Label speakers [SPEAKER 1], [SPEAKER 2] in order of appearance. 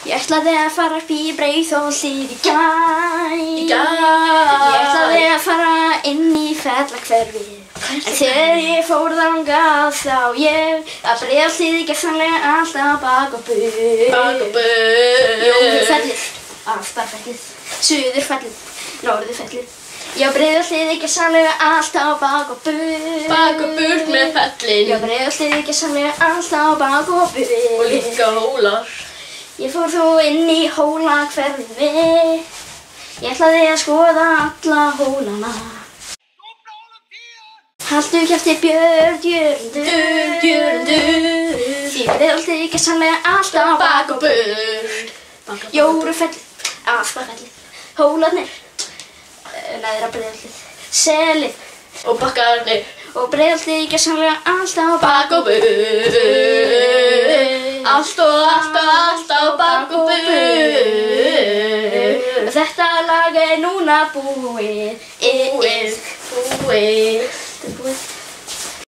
[SPEAKER 1] Ég ætlaði að fara upp í Breiðholtið í gær. Ég ætlaði að fara inn í Fellahverfið. En þegar ég fór þangað þá ég að Breiðholtið gersamlega alltaf bak og burt. Jómfrúfellið, Aftarfellið, Suðurfellið, Norðurfellið. Já, Breiðholtið gersamlega alltaf bak og burt.
[SPEAKER 2] Bak og burt með fellin.
[SPEAKER 1] Já, Breiðholtið gersamlega alltaf bak og burt.
[SPEAKER 2] Og líka hólar.
[SPEAKER 1] Ég fór þó inn í Hólahverfið. Ég ætlaði að skoða alla hólana. Haltu kjafti Björn Jörundur. Því Breiðholtið gersamlega alltaf bak og burt. Jórufellið, Aftarfellið, Hólarnir, Neðra Breiðholtið, Selið
[SPEAKER 2] og Bakkarnir.
[SPEAKER 1] Og Breiðholtið gersamlega alltaf
[SPEAKER 2] Bak og burt. Alltaf bak og burt.
[SPEAKER 1] Þetta lag er núna búið.